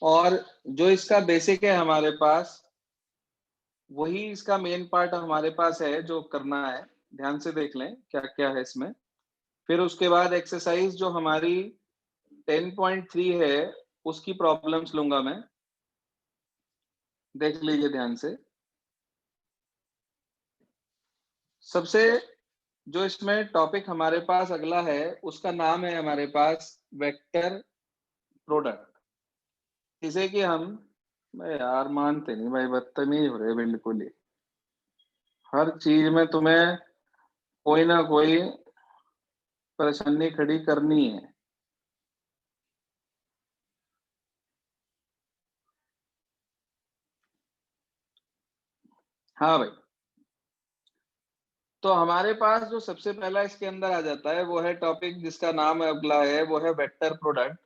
और जो इसका बेसिक है हमारे पास, वही इसका मेन पार्ट हमारे पास है जो करना है। ध्यान से देख लें क्या क्या है इसमें। फिर उसके बाद एक्सरसाइज जो हमारी 10.3 है उसकी प्रॉब्लम्स लूंगा मैं, देख लीजिए ध्यान से। सबसे जो इसमें टॉपिक हमारे पास अगला है उसका नाम है हमारे पास वेक्टर प्रोडक्ट। जिसे कि हम, मैं यार मानते नहीं भाई, बदतमीज हो रहे बिल्कुल ही। हर चीज में तुम्हें कोई ना कोई परेशानी खड़ी करनी है। हाँ भाई, तो हमारे पास जो सबसे पहला इसके अंदर आ जाता है वो है टॉपिक जिसका नाम अगला है वो है वेक्टर प्रोडक्ट,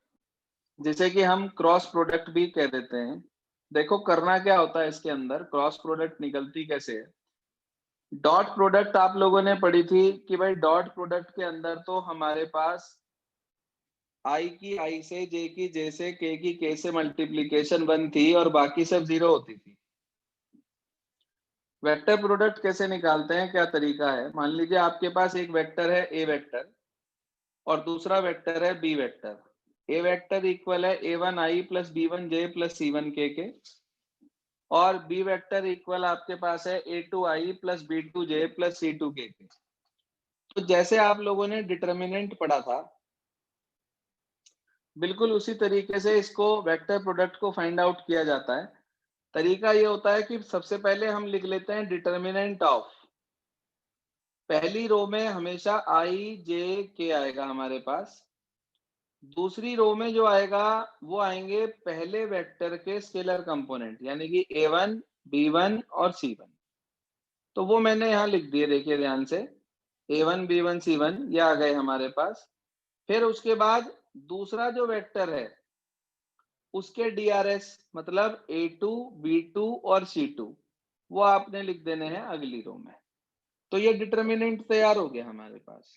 जिसे कि हम क्रॉस प्रोडक्ट भी कह देते हैं। देखो करना क्या होता है इसके अंदर, क्रॉस प्रोडक्ट निकलती कैसे है। डॉट प्रोडक्ट आप लोगों ने पढ़ी थी कि भाई डॉट प्रोडक्ट के अंदर तो हमारे पास आई की आई से, जे की जे से, के की के से मल्टीप्लीकेशन 1 थी और बाकी सब 0 होती थी। वेक्टर प्रोडक्ट कैसे निकालते हैं, क्या तरीका है। मान लीजिए आपके पास एक वेक्टर है ए वेक्टर और दूसरा वेक्टर है बी वेक्टर। ए वेक्टर इक्वल है a1i plus b1j plus c1k के, और बी वेक्टर इक्वल आपके पास है a2i plus b2j plus c2k के। तो जैसे आप लोगों ने डिटर्मिनेंट पढ़ा था, बिल्कुल उसी तरीके से इसको वेक्टर प्रोडक्ट को फाइंड आउट किया जाता है। तरीका ये होता है कि सबसे पहले हम लिख लेते हैं डिटर्मिनेंट ऑफ। पहली रो में हमेशा आई जे के आएगा हमारे पास। दूसरी रो में जो आएगा वो आएंगे पहले वेक्टर के स्केलर कंपोनेंट, यानी कि a1 b1 और c1। तो वो मैंने यहाँ लिख दिए, देखिए ध्यान से। a1 b1 c1 ये आ गए हमारे पास। फिर उसके बाद दूसरा जो वेक्टर है उसके DRS, मतलब a2 b2 और c2, वो आपने लिख देने हैं अगली रो में। तो ये डिटर्मिनेंट तैयार हो गया हमारे पास।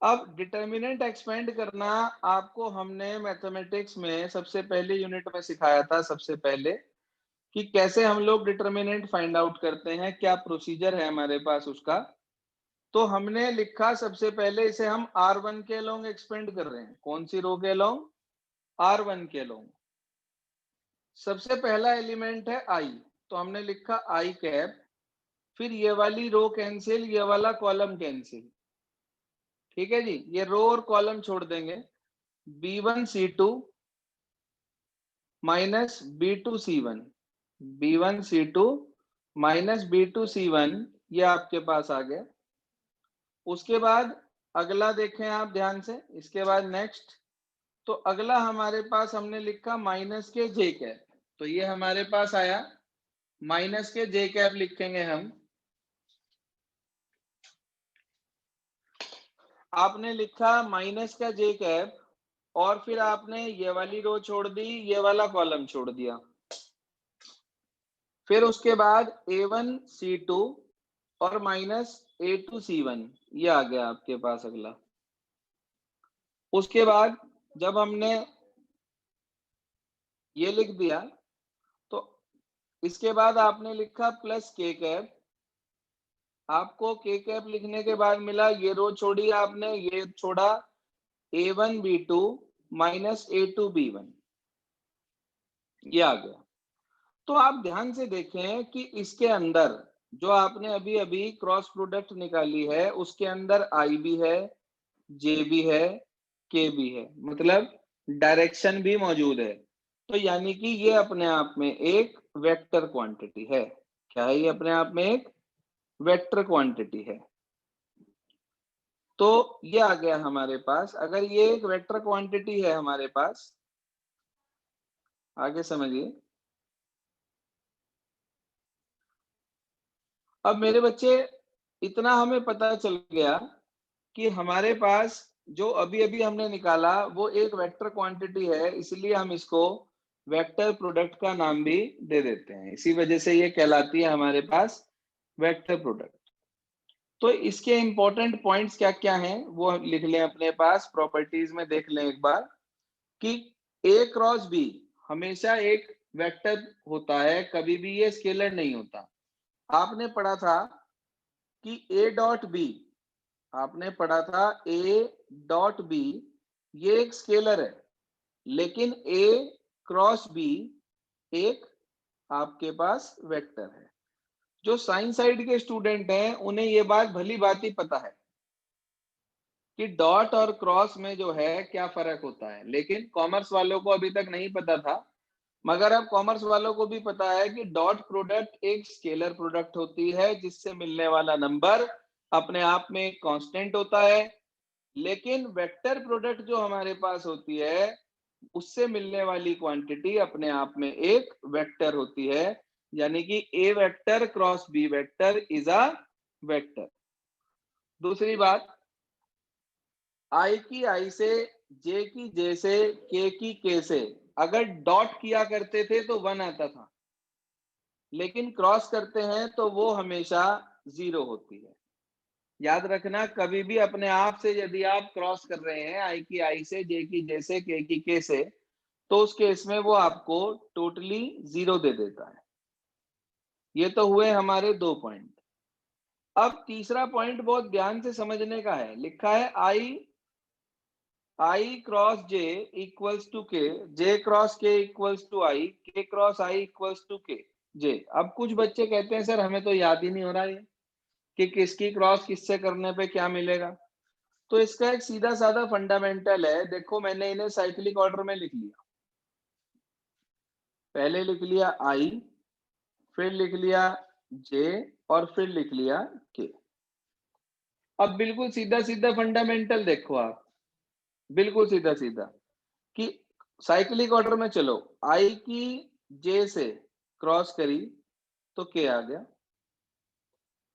अब डिटर्मिनेंट एक्सपेंड करना आपको हमने मैथमेटिक्स में सबसे पहले यूनिट में सिखाया था, सबसे पहले, कि कैसे हम लोग डिटर्मिनेंट फाइंड आउट करते हैं, क्या प्रोसीजर है हमारे पास उसका। तो हमने लिखा सबसे पहले इसे हम R1 के अलोंग एक्सपेंड कर रहे हैं। कौन सी रो के अलोंग, R1 के अलोंग। सबसे पहला एलिमेंट है I, तो हमने लिखा I कैप। फिर ये वाली रो कैंसिल, ये वाला कॉलम कैंसिल। ठीक है जी, ये रो और कॉलम छोड़ देंगे। b1 c2 minus b2 c1, b1 c2 minus b2 c1, ये आपके पास आ गया। उसके बाद अगला देखें आप ध्यान से, इसके बाद नेक्स्ट। तो अगला हमारे पास हमने लिखा माइनस के जे कैप, तो ये हमारे पास आया माइनस के जे कैप लिखेंगे हम। आपने लिखा माइनस का जे कैप और फिर आपने ये वाली रो छोड़ दी, ये वाला कॉलम छोड़ दिया। फिर उसके बाद a1 c2 और माइनस a2 c1, ये आ गया आपके पास अगला। उसके बाद जब हमने ये लिख दिया तो इसके बाद आपने लिखा प्लस के कैप। आपको के कैप लिखने के बाद मिला, ये रो छोड़ी आपने, ये छोड़ा a1 b2 minus a2 b1, ये आ गया। तो आप ध्यान से देखें कि इसके अंदर जो आपने अभी अभी क्रॉस प्रोडक्ट निकाली है उसके अंदर आई भी है, जे भी है, के भी है, मतलब डायरेक्शन भी मौजूद है। तो यानी कि ये अपने आप में एक वेक्टर क्वांटिटी है। क्या है ये, अपने आप में एक वेक्टर क्वांटिटी है। तो ये आ गया हमारे पास। अगर ये एक वेक्टर क्वांटिटी है हमारे पास, आगे समझिए। अब मेरे बच्चे, इतना हमें पता चल गया कि हमारे पास जो अभी अभी हमने निकाला वो एक वेक्टर क्वांटिटी है, इसलिए हम इसको वेक्टर प्रोडक्ट का नाम भी दे देते हैं। इसी वजह से ये कहलाती है हमारे पास वेक्टर प्रोडक्ट। तो इसके इंपॉर्टेंट पॉइंट्स क्या क्या हैं वो लिख लें अपने पास, प्रॉपर्टीज में देख लें एक बार कि A क्रॉस B हमेशा एक वेक्टर होता है, कभी भी ये स्केलर नहीं होता। आपने पढ़ा था कि a डॉट बी, आपने पढ़ा था a डॉट बी ये एक स्केलर है, लेकिन a क्रॉस b एक आपके पास वेक्टर है। जो साइंस साइड के स्टूडेंट हैं उन्हें ये बात भली भांति पता है कि डॉट और क्रॉस में जो है क्या फर्क होता है, लेकिन कॉमर्स वालों को अभी तक नहीं पता था। मगर अब कॉमर्स वालों को भी पता है कि डॉट प्रोडक्ट एक स्केलर प्रोडक्ट होती है, जिससे मिलने वाला नंबर अपने आप में एक कांस्टेंट होता है। लेकिन वेक्टर प्रोडक्ट जो हमारे पास होती है, उससे मिलने वाली क्वांटिटी अपने आप में एक वेक्टर होती है, यानी कि A vector cross B vector is a vector. दूसरी बात, आई की आई से, जे की जे से, के की के से अगर डॉट किया करते थे तो 1 आता था, लेकिन क्रॉस करते हैं तो वो हमेशा 0 होती है। याद रखना, कभी भी अपने आप से यदि आप क्रॉस कर रहे हैं आई की आई से, जे की जे से, के की के से, तो उस केस में वो आपको टोटली 0 दे देता है। ये तो हुए हमारे 2 पॉइंट। अब तीसरा पॉइंट बहुत ध्यान से समझने का है। लिखा है आई क्रॉस जे इक्वल्स टू के, जे क्रॉस के इक्वल्स टू आई, के क्रॉस आई इक्वल्स टू के जे। अब कुछ बच्चे कहते हैं सर हमें तो याद ही नहीं हो रहा है कि किसकी क्रॉस किससे करने पे क्या मिलेगा। तो इसका एक सीधा साधा फंडामेंटल है। देखो, मैंने इन्हें साइक्लिक ऑर्डर में लिख लिया। पहले लिख लिया आई, फिर लिख लिया जे, और फिर लिख लिया के। अब बिल्कुल सीधा सीधा फंडामेंटल देखो आप, बिल्कुल सीधा सीधा कि साइक्लिक ऑर्डर में चलो, आई की जे से क्रॉस करी तो के आ गया,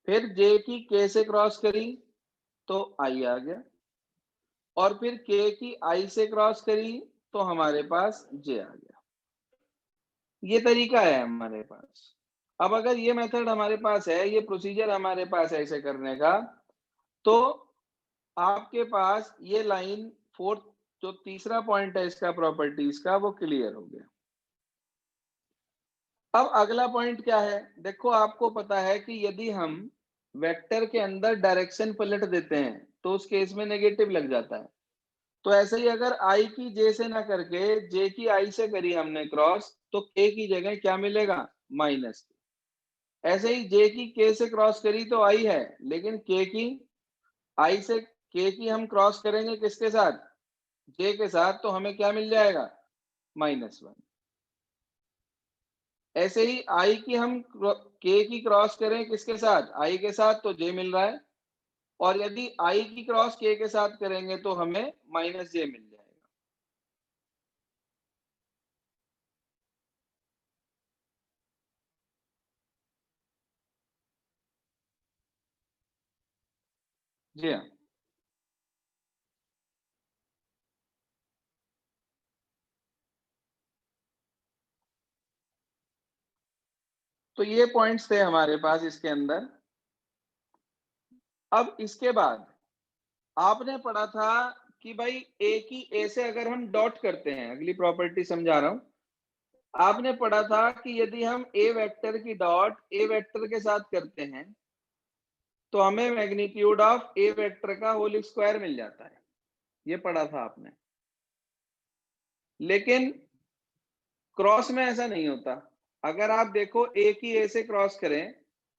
फिर जे की के से क्रॉस करी तो आई आ गया, और फिर के की आई से क्रॉस करी तो हमारे पास जे आ गया। ये तरीका है हमारे पास। अब अगर ये मेथड हमारे पास है, ये प्रोसीजर हमारे पास है ऐसे करने का, तो आपके पास ये लाइन फोर्थ, जो तीसरा पॉइंट है इसका प्रॉपर्टीज का, वो क्लियर हो गया। अब अगला पॉइंट क्या है? देखो, आपको पता है कि यदि हम वेक्टर के अंदर डायरेक्शन पलट देते हैं तो उस केस में नेगेटिव लग जाता है। तो ऐसे ही अगर आई की जे से ना करके जे की आई से करी हमने क्रॉस, तो के की जगह क्या मिलेगा? माइनस। ऐसे ही जे की के से क्रॉस करी तो आई है, लेकिन के की आई से, के की हम क्रॉस करेंगे किसके साथ? जे के साथ, तो हमें क्या मिल जाएगा? -1। ऐसे ही आई की हम के की क्रॉस करें किसके साथ? आई के साथ, तो जे मिल रहा है। और यदि आई की क्रॉस के के साथ करेंगे तो हमें -j मिल जाएगा। जी हाँ। तो ये पॉइंट्स थे हमारे पास इसके अंदर। अब इसके बाद आपने पढ़ा था कि भाई ए की ए से अगर हम डॉट करते हैं, अगली प्रॉपर्टी समझा रहा हूं। आपने पढ़ा था कि यदि हम ए वेक्टर की डॉट ए वेक्टर के साथ करते हैं तो हमें मैग्नीट्यूड ऑफ ए वेक्टर का होल स्क्वायर मिल जाता है। ये पढ़ा था आपने। लेकिन क्रॉस में ऐसा नहीं होता। अगर आप देखो ए की ए से क्रॉस करें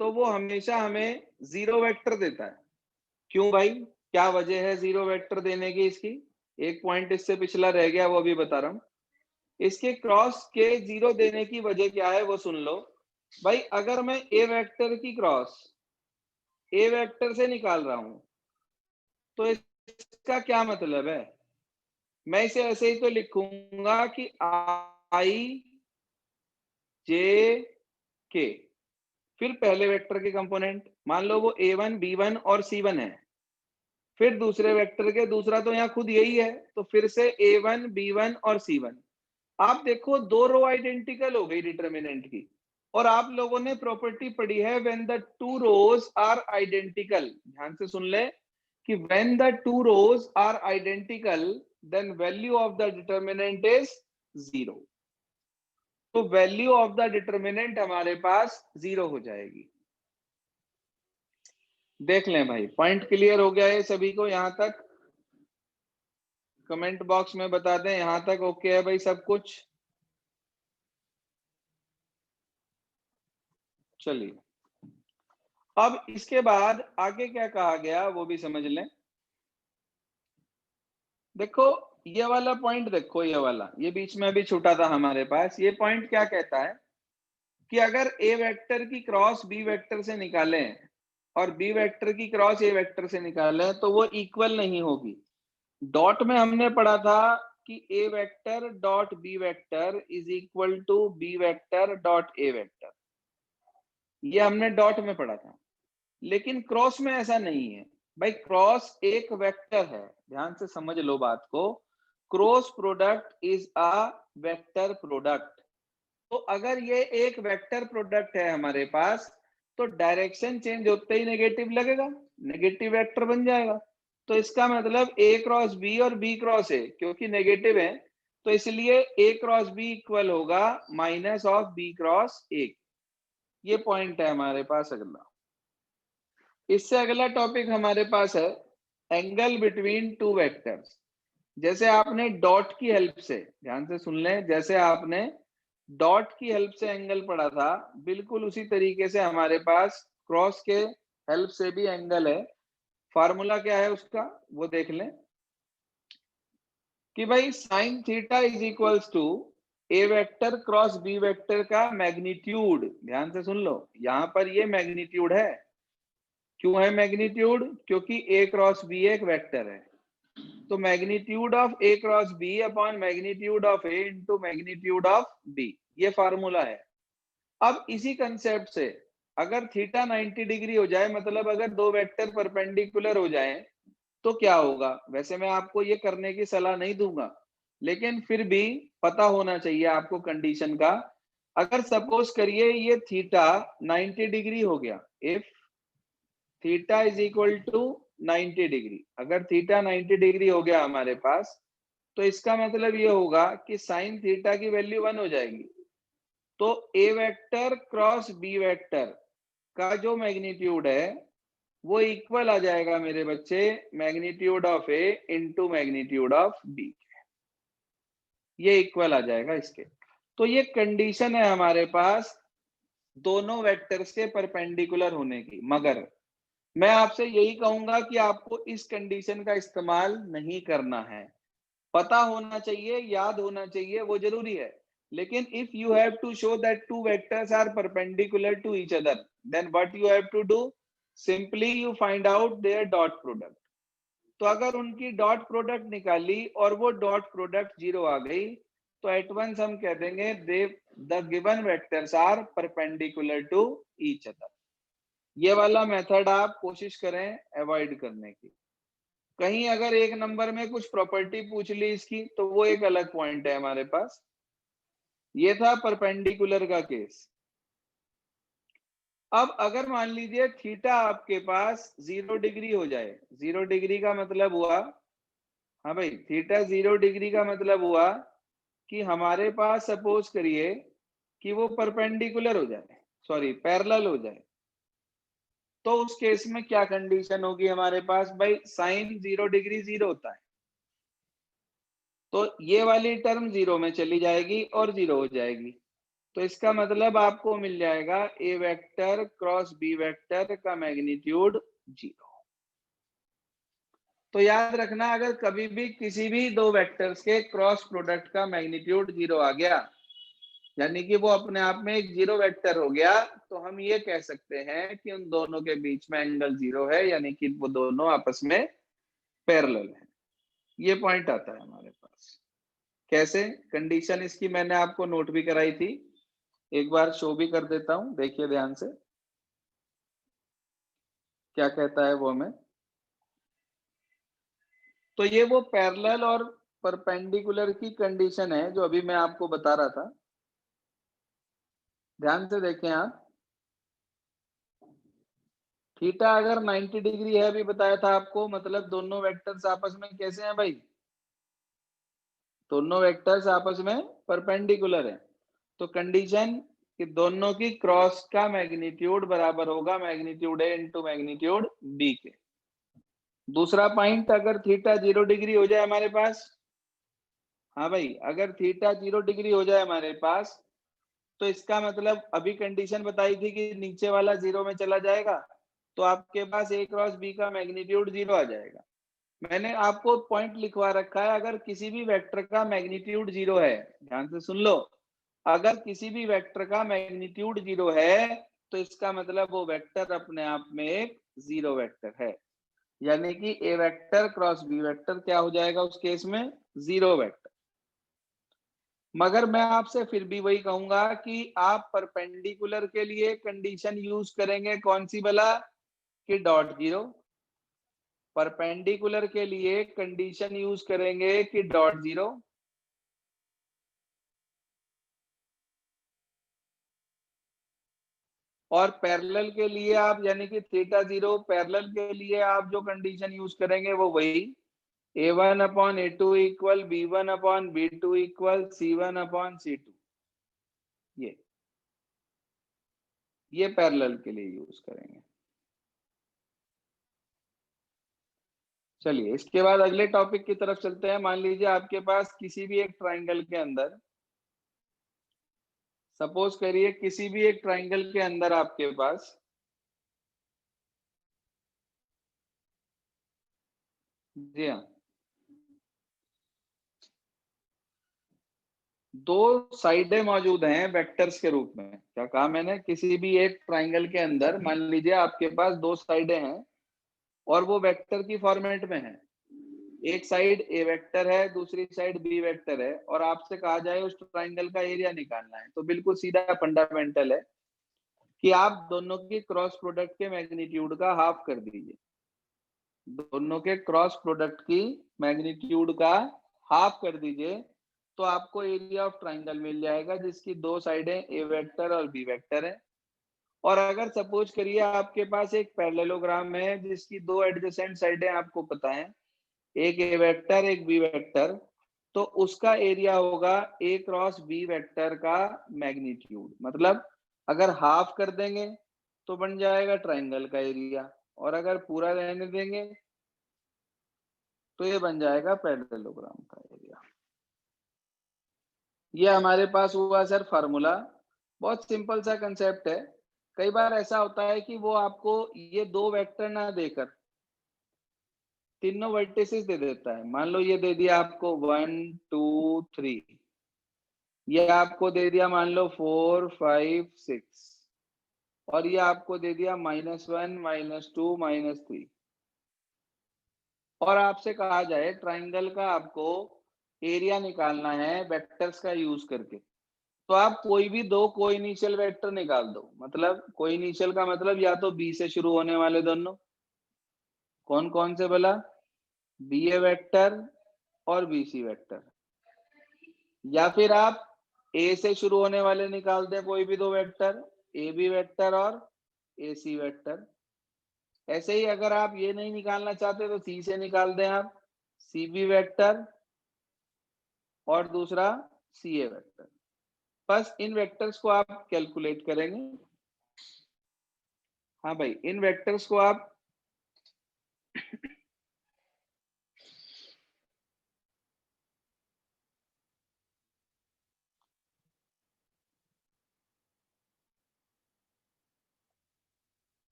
तो वो हमेशा हमें 0 वेक्टर देता है। क्यों भाई, क्या वजह है 0 वेक्टर देने की? इसकी एक पॉइंट इससे पिछला रह गया, वो भी बता रहा हूं। इसके क्रॉस के 0 देने की वजह क्या है वो सुन लो। भाई, अगर मैं ए वेक्टर की क्रॉस ए वेक्टर से निकाल रहा हूं तो इसका क्या मतलब है? मैं इसे ऐसे ही तो लिखूंगा कि आई जे के, फिर पहले वेक्टर के कंपोनेंट, मान लो वो a1 b1 और c1 है। फिर दूसरे वेक्टर के, दूसरा तो यहाँ खुद यही है, तो फिर से a1 b1 और c1। आप देखो, 2 रो आइडेंटिकल हो गई डिटर्मिनेंट की। और आप लोगों ने प्रॉपर्टी पढ़ी है when the two rows are identical. ध्यान से सुन ले कि when the two rows are identical then value of the determinant is 0। तो वैल्यू ऑफ द डिटर्मिनेंट हमारे पास 0 हो जाएगी। देख लें भाई, पॉइंट क्लियर हो गया है सभी को यहां तक? कमेंट बॉक्स में बता दें यहां तक ओके है भाई सब कुछ? चलिए, अब इसके बाद आगे क्या कहा गया वो भी समझ लें। देखो ये वाला पॉइंट, देखो ये वाला, ये बीच में अभी छूटा था हमारे पास। ये पॉइंट क्या कहता है कि अगर ए वेक्टर की क्रॉस बी वेक्टर से निकालें और बी वेक्टर की क्रॉस ए वेक्टर से निकालें तो वो इक्वल नहीं होगी। डॉट में हमने पढ़ा था कि A vector dot B vector is equal to B vector dot A vector, ये हमने डॉट में पढ़ा था। लेकिन क्रॉस में ऐसा नहीं है भाई, क्रॉस एक वेक्टर है, ध्यान से समझ लो बात को। Cross product is a vector product. तो अगर ये एक वेक्टर प्रोडक्ट है हमारे पास, तो डायरेक्शन चेंज होते ही नेगेटिव लगेगा, नेगेटिव वेक्टर बन जाएगा। तो इसका मतलब ए क्रॉस बी और बी क्रॉस ए, क्योंकि नेगेटिव है तो इसलिए ए क्रॉस बी इक्वल होगा minus of B cross A. ये पॉइंट है हमारे पास। अगला, इससे अगला टॉपिक हमारे पास है एंगल बिटवीन टू वेक्टर्स। जैसे आपने डॉट की हेल्प से, ध्यान से सुन लें, जैसे आपने डॉट की हेल्प से एंगल पढ़ा था, बिल्कुल उसी तरीके से हमारे पास क्रॉस के हेल्प से भी एंगल है। फार्मूला क्या है उसका वो देख लें कि भाई sine theta is equals to A vector cross B vector का मैग्नीट्यूड। ध्यान से सुन लो, यहां पर ये मैग्नीट्यूड है। क्यों है मैग्नीट्यूड? क्योंकि ए क्रॉस बी एक वेक्टर है। तो magnitude of A cross B upon magnitude of A into magnitude of B, ये फार्मूला है। अब इसी कंसेप्ट से अगर थीटा 90 डिग्री हो जाए, मतलब अगर दो वेक्टर परपेंडिकुलर हो जाएं, तो क्या होगा? वैसे मैं आपको ये करने की सलाह नहीं दूंगा, लेकिन फिर भी पता होना चाहिए आपको कंडीशन का। अगर सपोज करिए ये थीटा 90 डिग्री हो गया, if theta is equal to 90 degree, अगर थीटा 90 डिग्री हो गया हमारे पास, तो इसका मतलब ये होगा कि साइन थीटा की वैल्यू 1 हो जाएगी। तो ए वेक्टर क्रॉस बी वेक्टर का जो मैग्नीट्यूड है वो इक्वल आ जाएगा मेरे बच्चे magnitude of A into magnitude of B, ये इक्वल आ जाएगा इसके। तो ये कंडीशन है हमारे पास दोनों वेक्टर्स के परपेंडिकुलर होने की। मगर मैं आपसे यही कहूंगा कि आपको इस कंडीशन का इस्तेमाल नहीं करना है। पता होना चाहिए, याद होना चाहिए, वो जरूरी है। लेकिन if you have to show that two vectors are perpendicular to each other, then what you have to do, simply you find out their dot product. तो अगर उनकी डॉट प्रोडक्ट निकाली और वो डॉट प्रोडक्ट 0 आ गई, तो एट वंस हम कह देंगे the the given vectors are perpendicular to each other. ये वाला मेथड आप कोशिश करें अवॉइड करने की। कहीं अगर एक नंबर में कुछ प्रॉपर्टी पूछ ली इसकी, तो वो एक अलग पॉइंट है हमारे पास। ये था परपेंडिकुलर का केस। अब अगर मान लीजिए थीटा आपके पास 0 डिग्री हो जाए, 0 डिग्री का मतलब हुआ, हाँ भाई, थीटा 0 डिग्री का मतलब हुआ कि हमारे पास सपोज करिए कि वो परपेंडिकुलर हो जाए, सॉरी पैरेलल हो जाए। तो उस केस में क्या कंडीशन होगी हमारे पास? भाई साइन 0 डिग्री 0 होता है, तो ये वाली टर्म 0 में चली जाएगी और 0 हो जाएगी। तो इसका मतलब आपको मिल जाएगा ए वेक्टर क्रॉस बी वेक्टर का मैग्नीट्यूड 0। तो याद रखना, अगर कभी भी किसी भी दो वेक्टर्स के क्रॉस प्रोडक्ट का मैग्नीट्यूड 0 आ गया, यानी कि वो अपने आप में एक 0 वेक्टर हो गया, तो हम ये कह सकते हैं कि उन दोनों के बीच में एंगल 0 है, यानी कि वो दोनों आपस में पैरेलल है। ये पॉइंट आता है हमारे पास। कैसे? कंडीशन इसकी मैंने आपको नोट भी कराई थी, एक बार शो भी कर देता हूं, देखिए ध्यान से क्या कहता है वो हमें। तो ये वो पैरेलल और परपेंडिकुलर की कंडीशन है जो अभी मैं आपको बता रहा था। ध्यान से देखें आप, थीटा अगर 90 डिग्री है, अभी बताया था आपको, मतलब दोनों वेक्टर्स आपस में कैसे हैं भाई? दोनों वेक्टर्स आपस में परपेंडिकुलर है। तो कंडीशन कि दोनों की क्रॉस का मैग्नीट्यूड बराबर होगा magnitude A into magnitude B के। दूसरा पॉइंट, अगर थीटा 0 डिग्री हो जाए हमारे पास, हाँ भाई, अगर थीटा 0 डिग्री हो जाए हमारे पास, तो इसका मतलब अभी कंडीशन बताई थी कि नीचे वाला 0 में चला जाएगा, तो आपके पास ए क्रॉस बी का मैग्नीट्यूड 0 आ जाएगा। मैंने आपको पॉइंट लिखवा रखा है, अगर किसी भी वेक्टर का मैग्नीट्यूड 0 है, ध्यान से सुन लो, अगर किसी भी वेक्टर का मैग्नीट्यूड 0 है, तो इसका मतलब वो वेक्टर अपने आप में एक जीरो वेक्टर है, यानी कि A vector cross B vector क्या हो जाएगा उस केस में, जीरो वेक्टर। मगर मैं आपसे फिर भी वही कहूंगा कि आप परपेंडिकुलर के लिए कंडीशन यूज करेंगे कौन सी भला, कि डॉट जीरो। परपेंडिकुलर के लिए कंडीशन यूज करेंगे कि डॉट जीरो, और पैरेलल के लिए आप यानी कि थीटा 0 पैरेलल के लिए आप जो कंडीशन यूज करेंगे वो वही a1 upon a2 equal b1 upon b2 equal c1 upon c2, ये पैरेलल के लिए यूज करेंगे। चलिए इसके बाद अगले टॉपिक की तरफ चलते हैं। मान लीजिए आपके पास किसी भी एक ट्राइंगल के अंदर, सपोज करिए किसी भी एक ट्राइंगल के अंदर आपके पास जी हाँ दो साइडें मौजूद हैं वेक्टर्स के रूप में। क्या कहा मैंने, किसी भी एक ट्राइंगल के अंदर मान लीजिए आपके पास दो साइडें हैं और वो वेक्टर की फॉर्मेट में है। एक साइड ए वेक्टर है, दूसरी साइड बी वेक्टर है, और आपसे कहा जाए उस ट्राइंगल का एरिया निकालना है, तो बिल्कुल सीधा फंडामेंटल है कि आप दोनों की क्रॉस प्रोडक्ट के मैग्नीट्यूड का हाफ कर दीजिए। दोनों के क्रॉस प्रोडक्ट की मैग्नीट्यूड का हाफ कर दीजिए, तो आपको एरिया ऑफ ट्राइंगल मिल जाएगा जिसकी दो साइडें ए वेक्टर और बी वेक्टर है। और अगर सपोज करिए आपके पास एक पैरेललोग्राम है जिसकी दो एडजेसेंट साइडें आपको पता है, एक ए वेक्टर एक बी वेक्टर, तो उसका एरिया होगा ए क्रॉस बी वेक्टर का मैग्नीट्यूड। मतलब अगर हाफ कर देंगे तो बन जाएगा ट्राइंगल का एरिया, और अगर पूरा रहने देंगे तो ये बन जाएगा पैरेललोग्राम का एरिया। ये हमारे पास हुआ सर फार्मूला। बहुत सिंपल सा कंसेप्ट है। कई बार ऐसा होता है कि वो आपको ये दो वेक्टर ना देकर तीनों वर्टिसेस दे देता है। मान लो ये दे दिया आपको 1 2 3, ये आपको दे दिया मान लो 4 5 6, और ये आपको दे दिया -1 -2 -3, और आपसे कहा जाए ट्राइंगल का आपको एरिया निकालना है वेक्टर्स का यूज करके, तो आप कोई भी दो कोइनिशियल वेक्टर निकाल दो। मतलब कोइनिशियल का मतलब या तो बी से शुरू होने वाले दोनों, कौन कौन से बोला, बी ए वेक्टर और बी सी वेक्टर, या फिर आप ए से शुरू होने वाले निकाल दें कोई भी दो वेक्टर, ए बी वेक्टर और ए सी वेक्टर। ऐसे ही अगर आप ये नहीं निकालना चाहते तो सी से निकाल दें आप सी बी वेक्टर और दूसरा सी ए वेक्टर। बस इन वेक्टर्स को आप कैलकुलेट करेंगे। हाँ भाई, इन वेक्टर्स को आप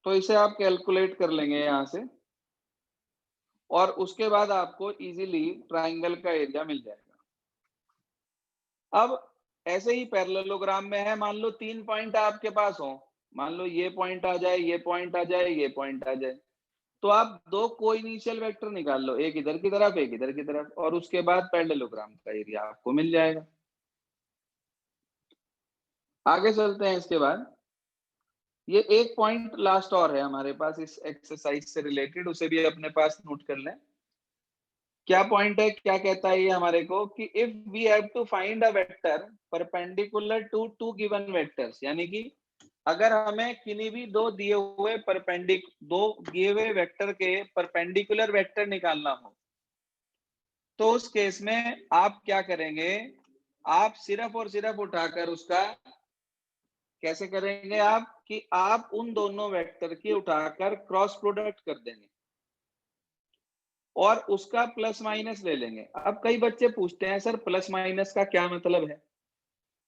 तो इसे आप कैलकुलेट कर लेंगे यहां से, और उसके बाद आपको इजीली ट्राइंगल का एरिया मिल जाएगा। अब ऐसे ही पैरेललोग्राम में है, मान लो तीन पॉइंट आपके पास हो, मान लो ये पॉइंट आ जाए, ये पॉइंट आ जाए, ये पॉइंट आ जाए, तो आप दो कोइनिशियल वेक्टर निकाल लो, एक इधर की तरफ एक इधर की तरफ, और उसके बाद पैरेललोग्राम का एरिया आपको मिल जाएगा। आगे चलते हैं। इसके बाद ये एक पॉइंट लास्ट और है हमारे पास इस एक्सरसाइज से रिलेटेड, उसे भी अपने पास नोट कर लें। क्या पॉइंट है, क्या कहता है ये हमारे को कि if we have to find a vector perpendicular to two given vectors, यानी कि अगर हमें किन्हीं भी दो दिए हुए दो दिए हुए वेक्टर के परपेंडिकुलर वेक्टर निकालना हो, तो उस केस में आप क्या करेंगे, आप सिर्फ और सिर्फ उठाकर उसका कैसे करेंगे आप कि आप उन दोनों वेक्टर की उठाकर क्रॉस प्रोडक्ट कर देंगे और उसका प्लस माइनस ले लेंगे। अब कई बच्चे पूछते हैं सर प्लस माइनस का क्या मतलब है,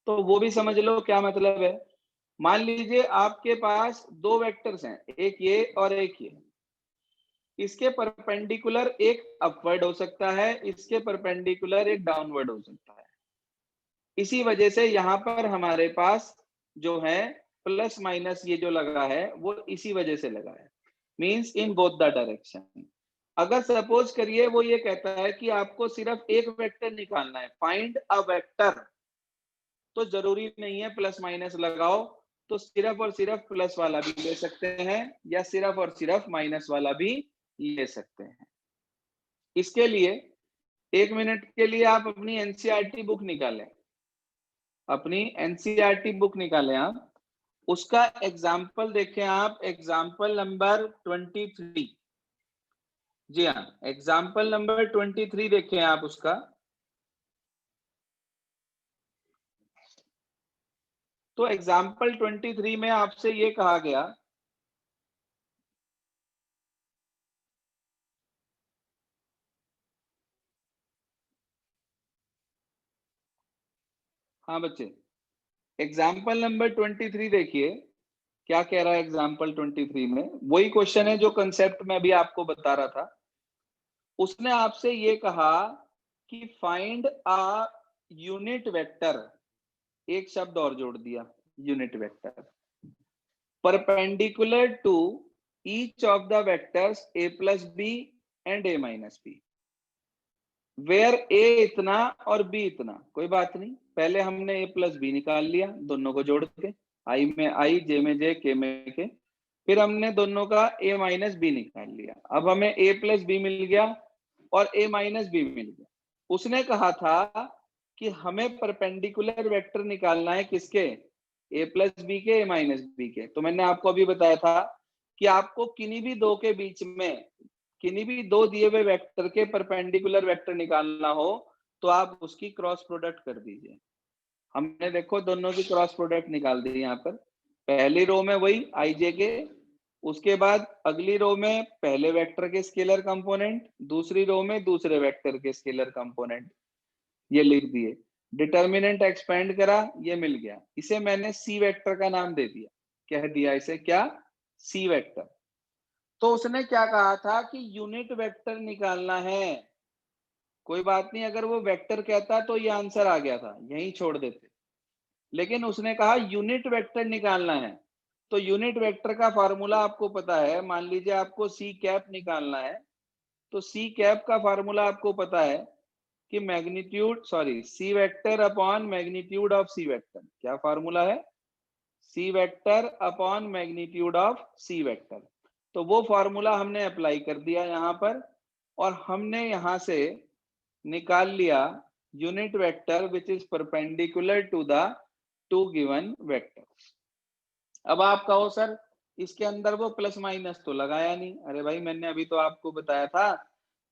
तो वो भी समझ लो क्या मतलब है। मान लीजिए आपके पास दो वेक्टर्स हैं, एक ये और एक ये। इसके परपेंडिकुलर एक अपवर्ड हो सकता है, इसके परपेंडिकुलर एक डाउनवर्ड हो सकता है। इसी वजह से यहाँ पर हमारे पास जो है प्लस माइनस ये जो लगा है वो इसी वजह से लगा है, means in both the direction. अगर सपोज करिए वो ये कहता है कि आपको सिर्फ एक वेक्टर निकालना है, फाइंड अ वेक्टर, तो जरूरी नहीं है प्लस माइनस लगाओ, तो सिर्फ और सिर्फ प्लस वाला भी ले सकते हैं या सिर्फ और सिर्फ माइनस वाला भी ले सकते हैं। इसके लिए 1 मिनट के लिए आप अपनी एनसीईआरटी बुक निकालें, अपनी एनसीईआरटी बुक निकालें आप, उसका एग्जाम्पल देखें आप, एग्जाम्पल नंबर 23। जी हाँ, एग्जाम्पल नंबर 23 देखें आप उसका। तो एग्जाम्पल 23 में आपसे ये कहा गया, हाँ बच्चे, एग्जाम्पल नंबर 23 देखिए क्या कह रहा है। एग्जाम्पल 23 में वही क्वेश्चन है जो कंसेप्ट में अभी आपको बता रहा था। उसने आपसे ये कहा कि फाइंड अ यूनिट वेक्टर, एक शब्द और जोड़ दिया, unit vector, perpendicular to each of the vectors a plus B and a minus B, where a इतना और b इतना। कोई बात नहीं, पहले हमने a प्लस बी निकाल लिया दोनों को जोड़ के, i में i, j में j, k में k। फिर हमने दोनों का a माइनस बी निकाल लिया, अब हमें a प्लस बी मिल गया और a माइनस बी मिल गया। उसने कहा था कि हमें परपेंडिकुलर वेक्टर निकालना है किसके, a प्लस बी के, a माइनस बी के। तो मैंने आपको अभी बताया था कि आपको किन्हीं भी दो के बीच में, किन्हीं भी दो दिए हुए वेक्टर के परपेंडिकुलर वेक्टर निकालना हो तो आप उसकी क्रॉस प्रोडक्ट कर दीजिए। हमने देखो दोनों की क्रॉस प्रोडक्ट निकाल दी यहाँ पर। पहली रो में वही आई जे के, उसके बाद अगली रो में पहले वेक्टर के स्केलर कंपोनेंट, दूसरी रो में दूसरे वेक्टर के स्केलर कंपोनेंट, ये लिख दिए। डिटर्मिनेंट एक्सपेंड करा, ये मिल गया। इसे मैंने सी वेक्टर का नाम दे दिया, कह दिया इसे क्या, सी वेक्टर। तो उसने क्या कहा था कि यूनिट वेक्टर निकालना है। कोई बात नहीं, अगर वो वेक्टर कहता तो ये आंसर आ गया था, यहीं छोड़ देते, लेकिन उसने कहा यूनिट वेक्टर निकालना है। तो यूनिट वेक्टर का फार्मूला आपको पता है, मान लीजिए आपको सी कैप निकालना है, तो सी कैप का फार्मूला आपको पता है कि magnitude, sorry, C vector upon magnitude of C vector. क्या फार्मूला है, C vector upon magnitude of C vector. तो वो फॉर्मूला हमने अप्लाई कर दिया यहाँ पर, और हमने यहाँ से निकाल लिया unit vector which is perpendicular to the two given vector. अब आप कहो सर इसके अंदर वो प्लस माइनस तो लगाया नहीं। अरे भाई मैंने अभी तो आपको बताया था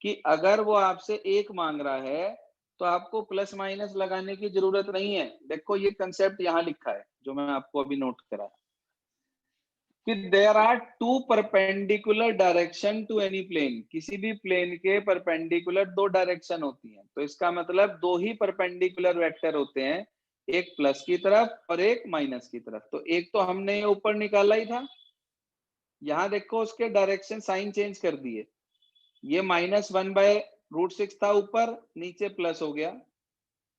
कि अगर वो आपसे एक मांग रहा है तो आपको प्लस माइनस लगाने की जरूरत नहीं है। देखो ये कंसेप्ट यहाँ लिखा है जो मैं आपको अभी नोट करा कि there are two perpendicular direction to any plane. किसी भी प्लेन के परपेंडिकुलर दो डायरेक्शन होती हैं, तो इसका मतलब दो ही परपेंडिकुलर वेक्टर होते हैं, एक प्लस की तरफ और एक माइनस की तरफ। तो एक तो हमने ऊपर निकाला ही था, यहाँ देखो उसके डायरेक्शन साइन चेंज कर दिए, ये -1/√6 था ऊपर, नीचे प्लस हो गया,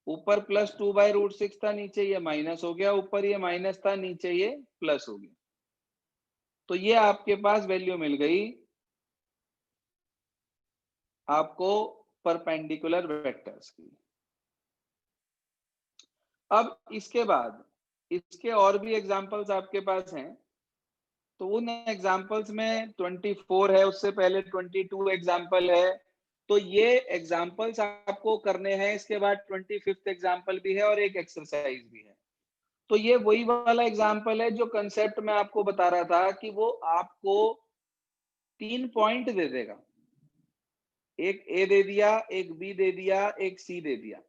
ऊपर +2/√6 था, नीचे ये माइनस हो गया, ऊपर ये माइनस था, नीचे ये प्लस हो गया। तो ये आपके पास वैल्यू मिल गई आपको परपेंडिकुलर वेक्टर्स की। अब इसके बाद इसके और भी एग्जांपल्स आपके पास हैं, तो उन एग्जांपल्स में 24 है, उससे पहले 22 एग्जांपल है। तो ये एग्जांपल्स आपको करने हैं, इसके बाद 25th एग्जांपल भी है और एक एक्सरसाइज भी है। तो ये वही वाला एग्जांपल है जो कंसेप्ट में आपको बता रहा था कि वो आपको 3 पॉइंट दे देगा। एक ए दे दिया, एक बी दे दिया, एक सी दे दिया,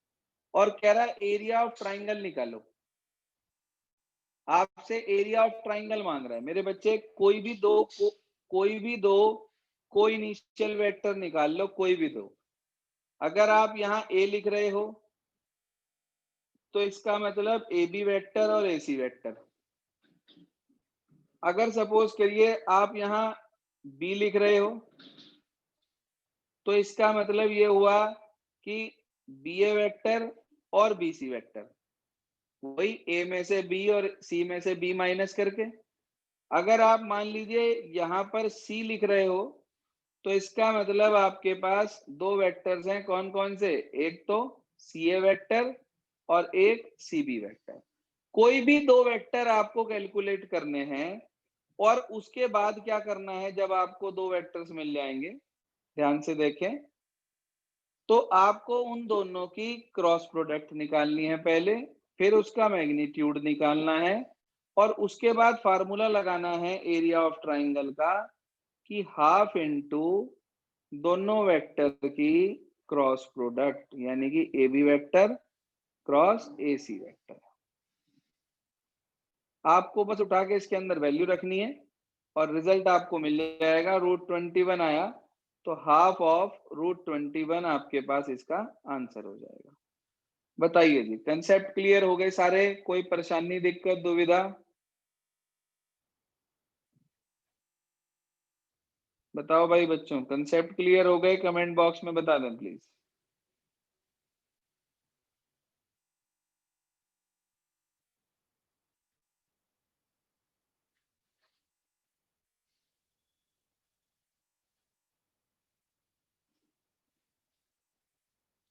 और कह रहा है एरिया ऑफ ट्राइंगल निकालो। आपसे एरिया ऑफ ट्राइंगल मांग रहा है। मेरे बच्चे कोई भी दो को इनिशियल वेक्टर निकाल लो, कोई भी दो। अगर आप यहाँ ए लिख रहे हो तो इसका मतलब ए बी वेक्टर और ए सी वेक्टर। अगर सपोज करिए आप यहाँ बी लिख रहे हो तो इसका मतलब ये हुआ कि बी ए वेक्टर और बी सी वेक्टर, वही ए में से बी और सी में से बी माइनस करके। अगर आप मान लीजिए यहाँ पर सी लिख रहे हो तो इसका मतलब आपके पास दो वेक्टर्स हैं, कौन कौन से, एक तो सी ए वेक्टर और एक सी बी वेक्टर। कोई भी दो वेक्टर आपको कैलकुलेट करने हैं और उसके बाद क्या करना है, जब आपको दो वेक्टर्स मिल जाएंगे, ध्यान से देखें, तो आपको उन दोनों की क्रॉस प्रोडक्ट निकालनी है पहले, फिर उसका मैग्नीट्यूड निकालना है, और उसके बाद फार्मूला लगाना है एरिया ऑफ ट्राइंगल का कि हाफ इनटू दोनों वेक्टर की क्रॉस प्रोडक्ट, यानी कि A B vector cross A C vector. आपको बस उठा के इसके अंदर वैल्यू रखनी है और रिजल्ट आपको मिल जाएगा। √21 आया तो हाफ ऑफ √21 आपके पास इसका आंसर हो जाएगा। बताइए जी, कंसेप्ट क्लियर हो गए सारे? कोई परेशानी, दिक्कत, दुविधा? बताओ भाई बच्चों, कंसेप्ट क्लियर हो गए? कमेंट बॉक्स में बता दें प्लीज।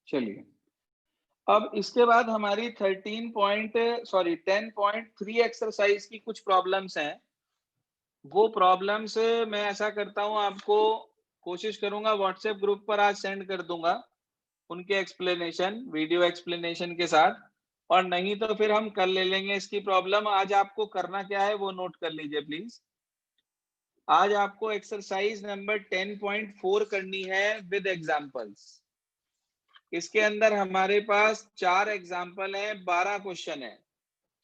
चलिए, अब इसके बाद हमारी 10.3 एक्सरसाइज की कुछ प्रॉब्लम्स हैं। वो प्रॉब्लम्स मैं ऐसा करता हूं, आपको कोशिश करूंगा व्हाट्सएप ग्रुप पर आज सेंड कर दूंगा उनके एक्सप्लेनेशन, वीडियो एक्सप्लेनेशन के साथ, और नहीं तो फिर हम कल ले लेंगे इसकी प्रॉब्लम। आज आपको करना क्या है वो नोट कर लीजिए प्लीज। आज आपको एक्सरसाइज नंबर 10.4 करनी है विद एग्जांपल्स। इसके अंदर हमारे पास 4 एग्जांपल हैं, 12 क्वेश्चन है।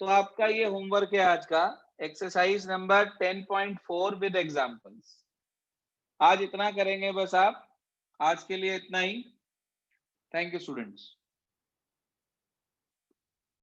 तो आपका ये होमवर्क है आज का, एक्सरसाइज नंबर 10.4 विद एग्जांपल्स। आज इतना करेंगे बस आप, आज के लिए इतना ही। Thank you students.